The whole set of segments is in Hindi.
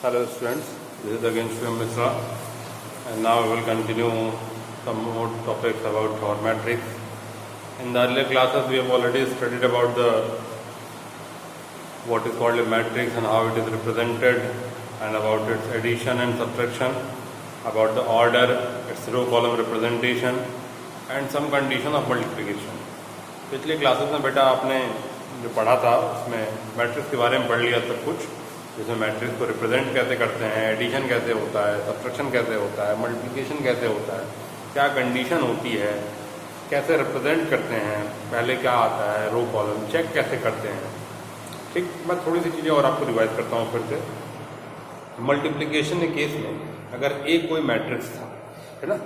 Hello students, this is again Shwam Mishra, and now we will continue some more topics about our matrix. In the earlier classes we have already studied about what is called a matrix and how it is represented, and about its addition and subtraction, about the order, its row column representation and some condition of multiplication. पिछले क्लासेस में बेटा आपने जो पढ़ा था उसमें मैट्रिक्स के बारे में पढ़ लिया सब कुछ, जिसमें मैट्रिक्स को रिप्रेजेंट कैसे करते हैं, एडिशन कैसे होता है, सब्ट्रैक्शन कैसे होता है, मल्टीप्लिकेशन कैसे होता है, क्या कंडीशन होती है, कैसे रिप्रेजेंट करते हैं, पहले क्या आता है, रो कॉलम चेक कैसे करते हैं। ठीक, मैं थोड़ी सी चीज़ें और आपको रिवाइज करता हूँ फिर से। मल्टीप्लिकेशन के केस में अगर एक कोई मैट्रिक्स था, है ना,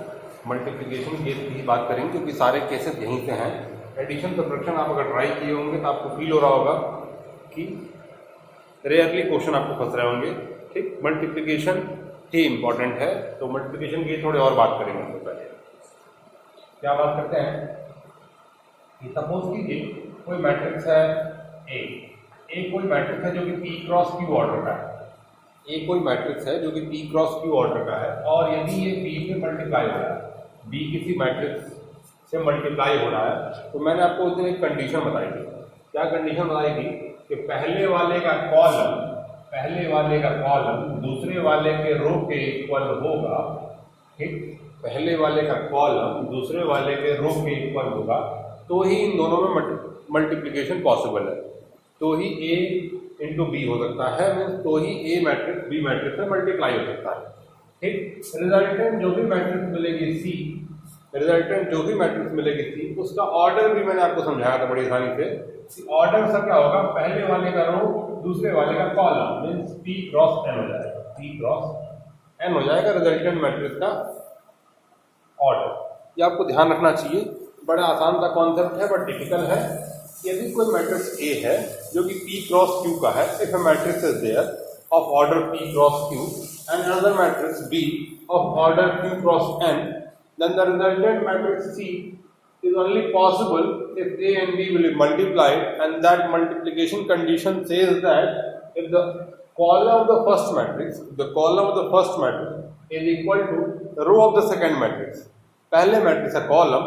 मल्टीप्लिकेशन केस की बात करेंगे क्योंकि सारे केसेस यहीं से हैं। एडिशन सब्ट्रैक्शन आप अगर ट्राई किए होंगे तो आपको फील हो रहा होगा कि रेयरली क्वेश्चन आपको फंस रहे होंगे। ठीक, मल्टीप्लिकेशन ही इंपॉर्टेंट है, तो मल्टीप्लिकेशन की थोड़ी और बात करेंगे। हम पहले क्या बात करते हैं कि सपोज कीजिए कोई मैट्रिक्स है ए कोई मैट्रिक्स है जो कि P क्रॉस Q ऑर्डर का है। एक कोई मैट्रिक्स है जो कि P क्रॉस Q ऑर्डर का है, और यदि ये B से मल्टीप्लाई हो रहा है, B किसी मैट्रिक्स से मल्टीप्लाई हो रहा है, तो मैंने आपको उस दिन एक कंडीशन बताई थी। क्या कंडीशन बताई थी कि पहले वाले का कॉलम दूसरे वाले के रो के इक्वल होगा। ठीक, पहले वाले का कॉलम दूसरे वाले के रो के इक्वल होगा, तो ही इन दोनों में मल्टीप्लिकेशन पॉसिबल है, तो ही A इंटू बी हो सकता है, तो ही A मैट्रिक्स B मैट्रिक्स में मल्टीप्लाई हो सकता है। ठीक, रिजल्टेंट जो भी मैट्रिक्स मिलेगी C, उसका ऑर्डर भी मैंने आपको समझाया था बड़ी आसानी से। ऑर्डर सब क्या होगा, पहले वाले का रो दूसरे वाले का column means P cross N हो जाएगा, P क्रॉस N हो जाएगा रिजल्टेंट मैट्रिक्स का ऑर्डर। ये आपको ध्यान रखना चाहिए, बड़ा आसान सा कॉन्सेप्ट है बट डिफिकल्ट है। यदि कोई मैट्रिक्स A है जो कि P क्रॉस Q का है, if a matrix is there of order P cross Q and another matrix B of order Q cross N, then the resultant matrix C is only possible if A and B will be multiplied, and that multiplication condition says that if the column of the first matrix is equal to the row of the second matrix, पहले मैट्रिक्स का कॉलम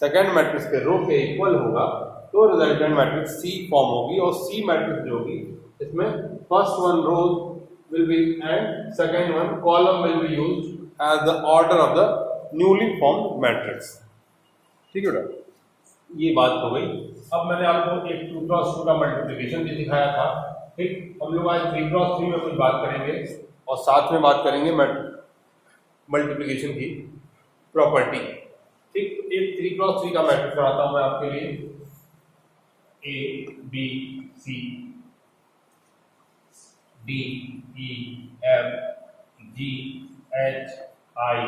सेकेंड मैट्रिक्स के रो के इक्वल होगा, तो रिजल्टेंट मैट्रिक्स C फॉर्म होगी। और C मैट्रिक्स जो होगी इसमें first one row will be and second one column will be used as the order of the newly formed matrix. ठीक है बेटा, ये बात हो गई। अब मैंने आपको एक 2 क्रॉस 2 का मल्टीप्लिकेशन भी दिखाया था। ठीक, हम लोग आज 3 क्रॉस 3 में कुछ बात करेंगे और साथ में बात करेंगे मल्टीप्लिकेशन की प्रॉपर्टी। ठीक, एक 3 क्रॉस 3 का मैट्रिक्स बनाता हूं मैं आपके लिए। A B C D E F G H I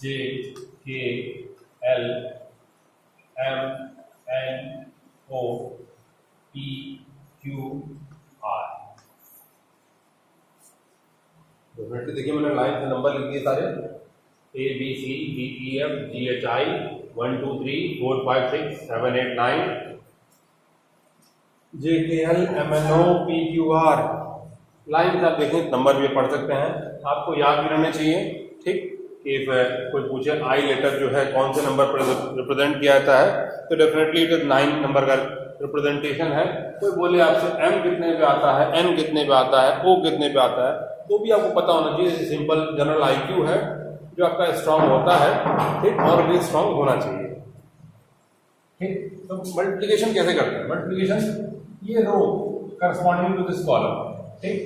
J K L M N O P Q R। Definitely देखिए मैंने लाइन से नंबर लिख दिए सारे, A B C D E F G H I 1 2 3 4 5 6 7 8 9 J K L M N O P Q R। Line से आप देखें नंबर भी पढ़ सकते हैं, आपको याद भी रहने चाहिए। ठीक, इफ कोई पूछे आई लेटर जो है कौन से नंबर पर रिप्रेजेंट किया जाता है, तो डेफिनेटली इट इज 9 नंबर का रिप्रेजेंटेशन है। कोई बोले आपसे M कितने पे आता है, N कितने पे आता है, O कितने पे आता है, तो भी आपको पता होना चाहिए। सिंपल जनरल IQ है जो आपका स्ट्रांग होता है। ठीक, और भी स्ट्रांग होना चाहिए। ठीक, तो मल्टीप्लिकेशन कैसे करते हैं? मल्टीप्लिकेशन, ये रो करस्पॉन्डिंग टू दिस कॉलम। ठीक,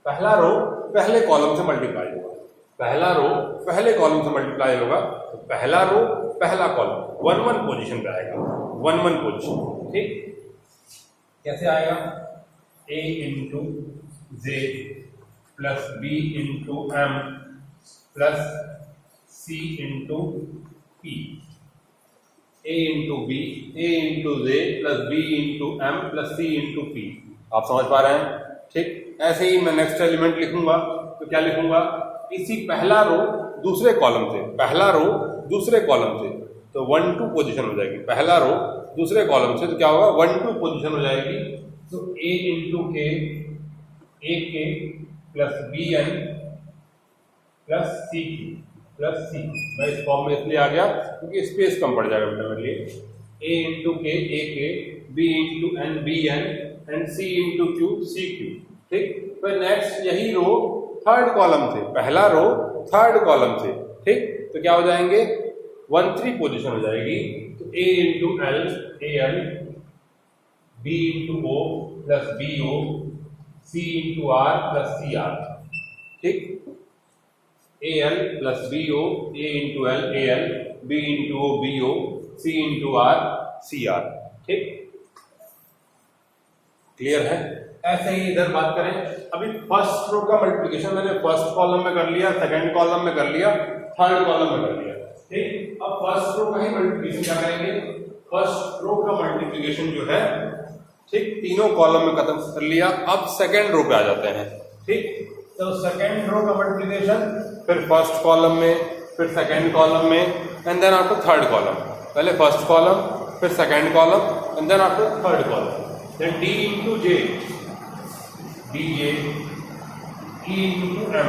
पहला रो पहले कॉलम से मल्टीप्लाई होगा, पहला रो पहले कॉलम से मल्टीप्लाई होगा, तो पहला रो पहला कॉलम 1 1 पोजीशन पे आएगा, 1 1 पोजीशन। ठीक, कैसे आएगा? A into J plus B into M plus C into P, A into B, A into J plus B into M plus C into P। आप समझ पा रहे हैं? ठीक, ऐसे ही मैं नेक्स्ट एलिमेंट लिखूंगा, तो क्या लिखूंगा? इसी पहला रो दूसरे कॉलम से, तो 1 2 पोजीशन हो जाएगी। पहला रो दूसरे कॉलम से, तो क्या होगा 1 2 पोजीशन हो जाएगी। तो a into K A K plus B N plus C Q plus C. मैं इस फॉर्म में इसलिए आ गया क्योंकि स्पेस कम पड़ जाएगा बेटा मेरे लिए। a into K A K, B into N B N and C into Q C Q. ठीक, फिर नेक्स्ट यही रो थर्ड कॉलम से, पहला रो थर्ड कॉलम से। ठीक, तो क्या हो जाएंगे 1 3 पोजीशन हो जाएगी। तो a into L A L, B into O plus B O, C into R plus C R. ठीक, A L plus B O, A into L A L, B into O B O, C into R C R. ठीक, क्लियर है? ऐसे ही इधर बात करें, अभी फर्स्ट रो का मल्टीप्लिकेशन मैंने फर्स्ट कॉलम में कर लिया, सेकंड कॉलम में कर लिया, थर्ड कॉलम में कर लिया। ठीक, अब फर्स्ट रो का ही मल्टीप्लिकेशन क्या करेंगे, फर्स्ट रो का मल्टीप्लिकेशन जो है, ठीक, तीनों कॉलम में खत्म कर लिया। अब सेकंड रो पे आ जाते हैं। ठीक, तो सेकंड रो का मल्टीप्लिकेशन फिर फर्स्ट कॉलम में, फिर सेकंड कॉलम में, and then after third column. पहले फर्स्ट कॉलम, फिर second column, and then after third column. Then D into J, D J, E into M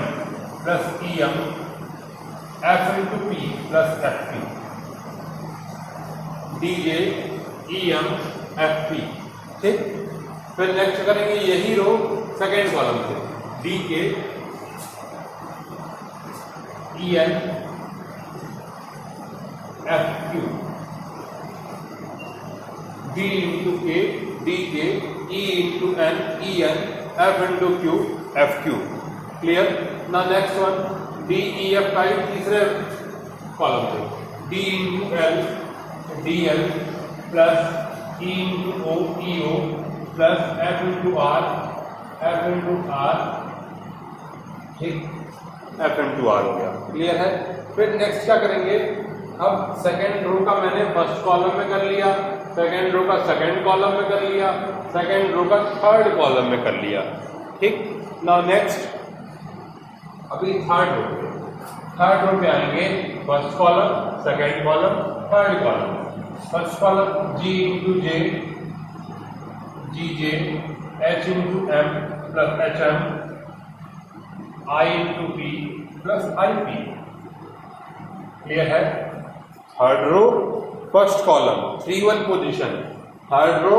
plus E M, F into P plus F P, D J E M F P. ठीक, फिर नेक्स्ट करेंगे यही रो सेकेंड कॉलम से, D K E N F Q, D into K D K, E into N E N, F into Q F Q. Clear ना? Next one D E F का तीसरे कॉलम से, D into L D L plus E into O E O plus F into R ठीक, एफ इंटू आर हो गया। क्लियर है? फिर नेक्स्ट क्या करेंगे, अब सेकेंड रो का मैंने फर्स्ट कॉलम में कर लिया, सेकेंड रो का सेकेंड कॉलम में कर लिया, सेकेंड रो का थर्ड कॉलम में कर लिया। ठीक, नाउ नेक्स्ट अभी थर्ड रो पे आएंगे, first column, second column, third column. First column G into J, G J, H into M plus H M, I into P plus I P. Clear है? Third row first column 3 1 position, third row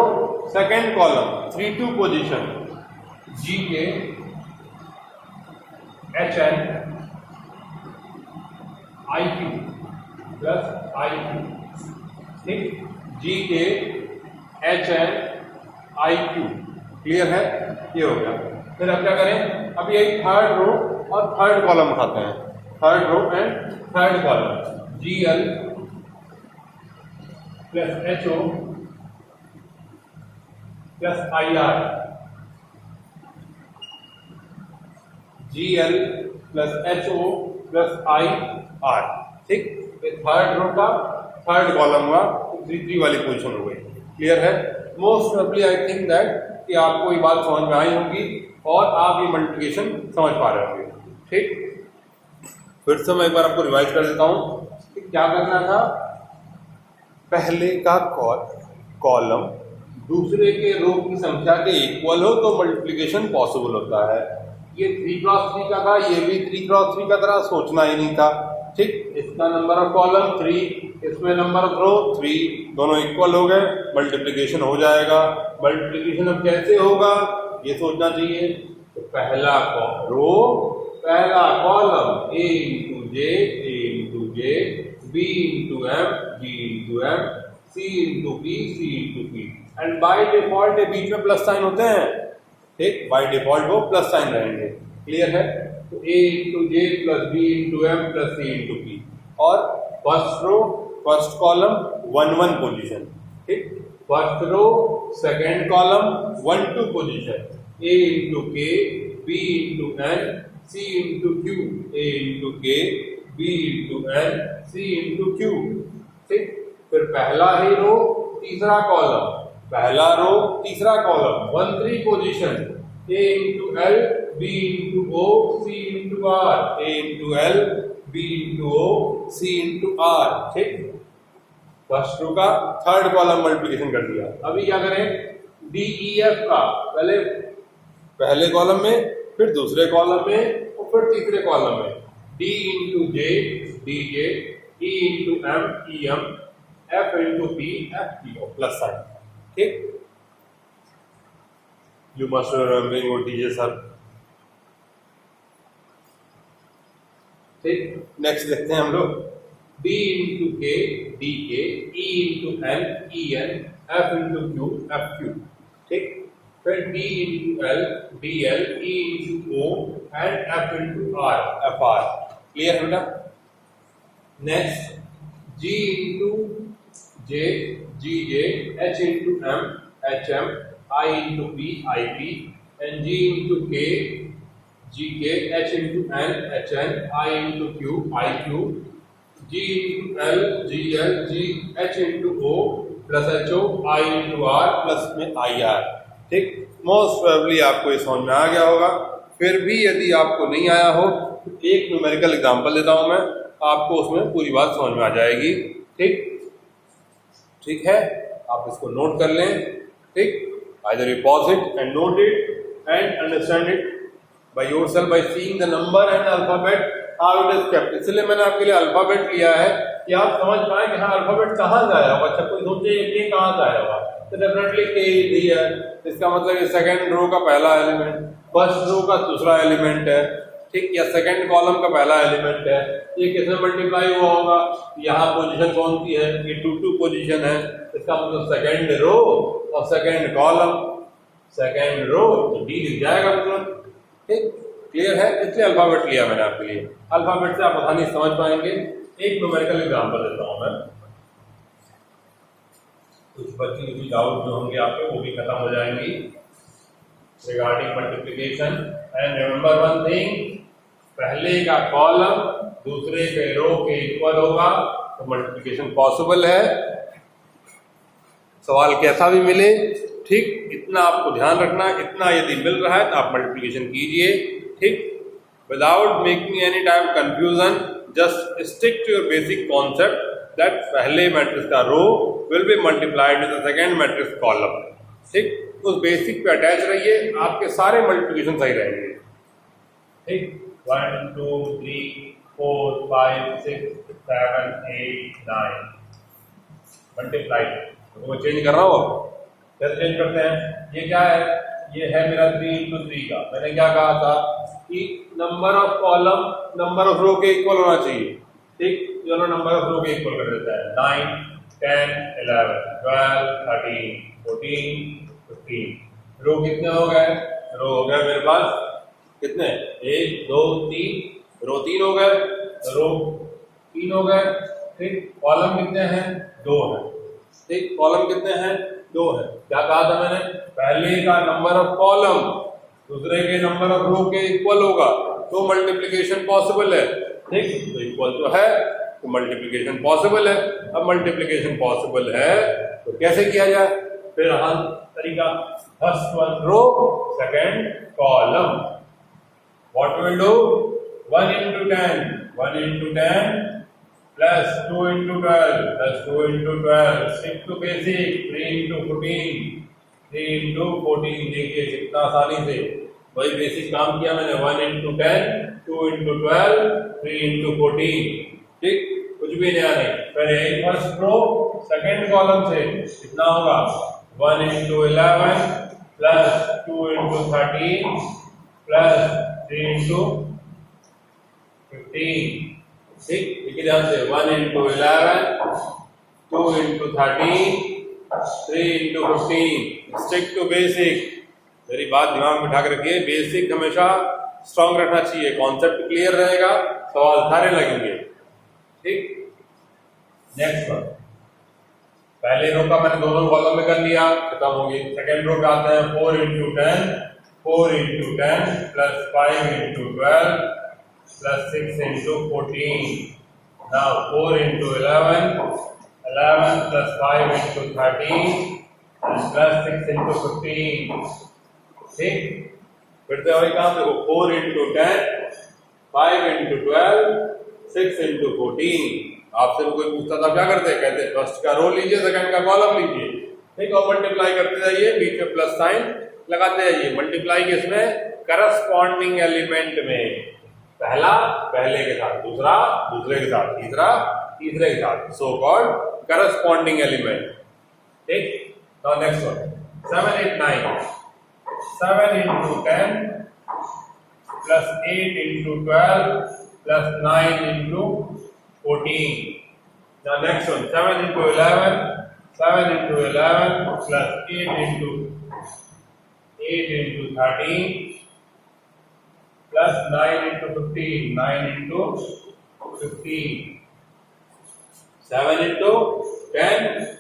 second column 3 2 position, G K H N I Q plus I Q. ठीक, G K H N I Q. Clear है? ये हो गया। फिर अब क्या करें, अब यही थर्ड रो और थर्ड कॉलम उठाते हैं, third row and third column, G L plus H O plus I R, G L plus H O plus I R. ठीक, ये थर्ड रो का थर्ड कॉलम हुआ, 3 3 वाली पोजीशन हो गई। क्लियर है? Most probably I think that कि आपको ये बात समझ में आई होगी और आप ये मल्टीप्लिकेशन समझ पा रहे होंगे। ठीक, फिर से मैं एक बार आपको रिवाइज कर देता हूं कि क्या करना था। पहले का कॉलम दूसरे के रो की संख्या के इक्वल हो तो मल्टीप्लिकेशन पॉसिबल होता है। ये 3 क्रॉस 3 का था, ये भी 3 क्रॉस 3 का तरह सोचना ही नहीं था। ठीक, इसका नंबर ऑफ कॉलम 3, इसमें नंबर ऑफ रो 3, दोनों इक्वल हो गए, मल्टीप्लिकेशन हो जाएगा। मल्टीप्लिकेशन अब कैसे होगा ये सोचना चाहिए। तो पहला रो, पहला column A into J, B into M, G into M, C into P, and by default ये बीच में प्लस साइन होते हैं। ठीक, बाय डिफॉल्ट वो प्लस साइन रहेंगे। क्लियर है? तो A into J plus B into M plus C into P, और first row first column 1 1 position. ठीक, first row second column 1 2 position, A into K, B into N, C into Q, A into K, B into N, C into Q. ठीक, फिर पहला ही रो तीसरा कॉलम, पहला रो तीसरा column 1 3 position, A into L, B into O, C into R, A into L, B into O, C into R. ठीक, फर्स्ट रो का थर्ड कॉलम मल्टीप्लिकेशन कर दिया। अभी क्या करें, डी ई एफ का पहले कॉलम में, फिर दूसरे कॉलम में और फिर तीसरे कॉलम में, D into J D J, E into M E M, F into P F P O, plus sign. ठीक, you must remembering what DJ sir. ठीक, नेक्स्ट देखते हैं हम लोग, D into K D K, E into N E N, F into Q F Q. ठीक, फिर D into L D L, E into O and F into R F R. Clear है बेटा? Next G into J G J, H into M H M, I into P I P, and G into K G K, H into N H N, I into Q I Q, G into L G L, G H into O plus H O, I into R plus में आई आर। ठीक, मोस्ट प्रोबेबली आपको ये समझ में आ गया होगा। फिर भी यदि आपको नहीं आया हो तो एक न्यूमेरिकल एग्जांपल देता हूं मैं, आपको उसमें पूरी बात समझ में आ जाएगी। ठीक, ठीक है, आप इसको नोट कर लें। ठीक, either you pause it and note it and understand it by yourself by seeing the number and alphabet how it is kept। इसलिए मैंने आपके लिए अल्फाबेट लिया है कि आप समझ पाए कि हाँ अल्फाबेट कहाँ से आया होगा। अच्छा, कोई सोचे ये कहाँ से आया होगा, तो डेफिनेटली के दी है, इसका मतलब ये सेकंड रो का पहला एलिमेंट, फर्स्ट रो का दूसरा एलिमेंट है। ठीक, या सेकंड कॉलम का पहला एलिमेंट है। ये किसमें मल्टीप्लाई हुआ होगा, यहाँ पोजीशन कौन सी है, ये 2 पोजीशन है, इसका मतलब सेकंड रो और सेकंड कॉलम, सेकंड रो तो डी लिख जाएगा मतलब। ठीक, क्लियर है? इसलिए अल्फाबेट लिया मैंने आपके लिए, अल्फाबेट से आप आसानी से समझ पाएंगे। एक न्यूमेरिकल एग्जांपल देता हूं मैं, कुछ बच्चे कुछ डाउट जो होंगे आपके वो भी खत्म हो जाएंगी regarding multiplication. And remember one thing, पहले का कॉलम दूसरे के रो के इक्वल होगा तो मल्टीप्लिकेशन पॉसिबल है, सवाल कैसा भी मिले। ठीक, इतना आपको ध्यान रखना, इतना यदि मिल रहा है तो आप मल्टीप्लिकेशन कीजिए। ठीक, without making any type confusion, just stick to your basic concept that पहले मैट्रिक्स का row will be multiplied with the second matrix column. ठीक, उस बेसिक पे अटैच रहिए, आपके सारे मल्टीप्लिकेशन सही रहेंगे। ठीक, 1 2 3 4 5 6 7 8 9 मल्टीप्लाइड। तो मैं चेंज कर रहा हूँ, कैसे चेंज करते हैं? ये क्या है, ये है मेरा 3 इंटू 3 का। मैंने क्या कहा था कि number of column number of row के इक्वल होना चाहिए। ठीक, चलो नंबर ऑफ रो के इक्वल कर देता है, 9 10 11 12 13 14 15। रो कितने हो गए? रो हो गए मेरे पास कितने, 1 2 3, रो 3 हो गए, रो 3 हो गए। ठीक, कॉलम कितने हैं? 2 हैं। ठीक, कॉलम कितने हैं? 2 हैं। क्या कहा था मैंने, पहले का नंबर ऑफ कॉलम दूसरे के नंबर ऑफ रो के इक्वल होगा तो मल्टीप्लिकेशन पॉसिबल है। ठीक, तो इक्वल तो है तो मल्टीप्लिकेशन पॉसिबल है। अब मल्टीप्लिकेशन पॉसिबल है तो कैसे किया जाए? फिर हम तरीका, first one row second column. What will do, 1 into 10 1 into 10 plus 2 into 12 plus 2 into 12, stick to basic, 3 into 14 3 into 14। देखिए कितना आसानी से वही बेसिक काम किया मैंने, 1 into 10 2 into 12 3 into 14। ठीक, कुछ भी नया नहीं। फिर एक फर्स्ट रो सेकंड कॉलम से कितना होगा, 1 into 11 plus 2 into 13 plus 3 into 15। ठीक, देखिए ध्यान से, 1 into 11 2 into 13 3 into 15। Stick to basic. मेरी बात दिमाग में बिठा के रखिए, बेसिक हमेशा स्ट्रॉन्ग रखना चाहिए, कॉन्सेप्ट क्लियर रहेगा, सवाल सारे लगेंगे। ठीक, नेक्स्ट वन, पहले रो का मैंने दोनों कॉलम में कर लिया, खत्म हो गई। सेकेंड रो पे आते हैं, 4 into 10 4 into 10 plus 5 into 12 plus 6 into 14। now 4 into 11 11 plus 5 into 13 and plus 6 into 15। ठीक, फिर से वही काम देखो, 4 into 10 5 into 12 6 into 14। आपसे भी कोई पूछता था क्या करते हैं, कहते फर्स्ट का रो लीजिए, सेकंड का कॉलम लीजिए, ठीक, और मल्टीप्लाई करते जाइए, बीच में प्लस साइन लगाते जाइए। मल्टीप्लाई किसमें, करस्पॉन्डिंग एलिमेंट में, पहला पहले के साथ, दूसरा दूसरे के साथ, तीसरा तीसरे के साथ, सो कॉल्ड करस्पॉन्डिंग एलिमेंट, ठीक। Now next one, 7 8 9, 7 into 10 plus 8 into 12 plus 9 into 14. Now next one, 7 into 11, 7 into 11 plus 8 into 13 plus 9 into 15, 9 into 15, 7 into 10,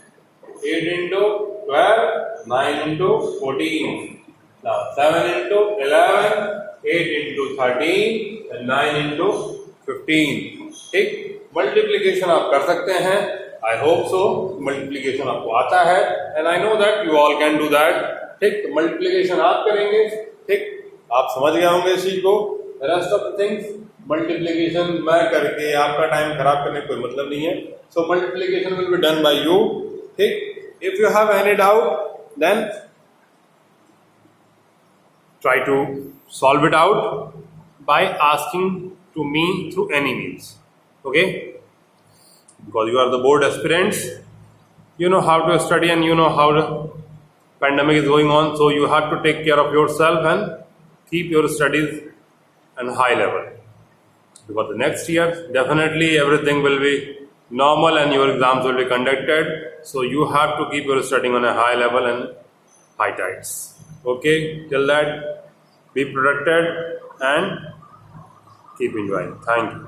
8 into 12, 9 into 14. Now 7 into 11, 8 into 13 and 9 into 15, ठीक। मल्टीप्लीकेशन आप कर सकते हैं, आई होप सो मल्टीप्लीकेशन आपको आता है, and I know that you all can do that, ठीक। तो मल्टीप्लीकेशन आप करेंगे, ठीक, आप समझ गए होंगे इस चीज को। Rest of the things, multiplication मैं करके आपका टाइम खराब करने का कोई मतलब नहीं है, so multiplication will be done by you, ठीक। If you have any doubt then try to solve it out by asking to me through any means, okay, because you are the board aspirants, you know how to study and you know how the pandemic is going on, so you have to take care of yourself and keep your studies on high level, because the next year definitely everything will be normal and your exams will be conducted, so you have to keep your studying on a high level and high tides. Okay, till that, be protected and keep enjoying. Thank you.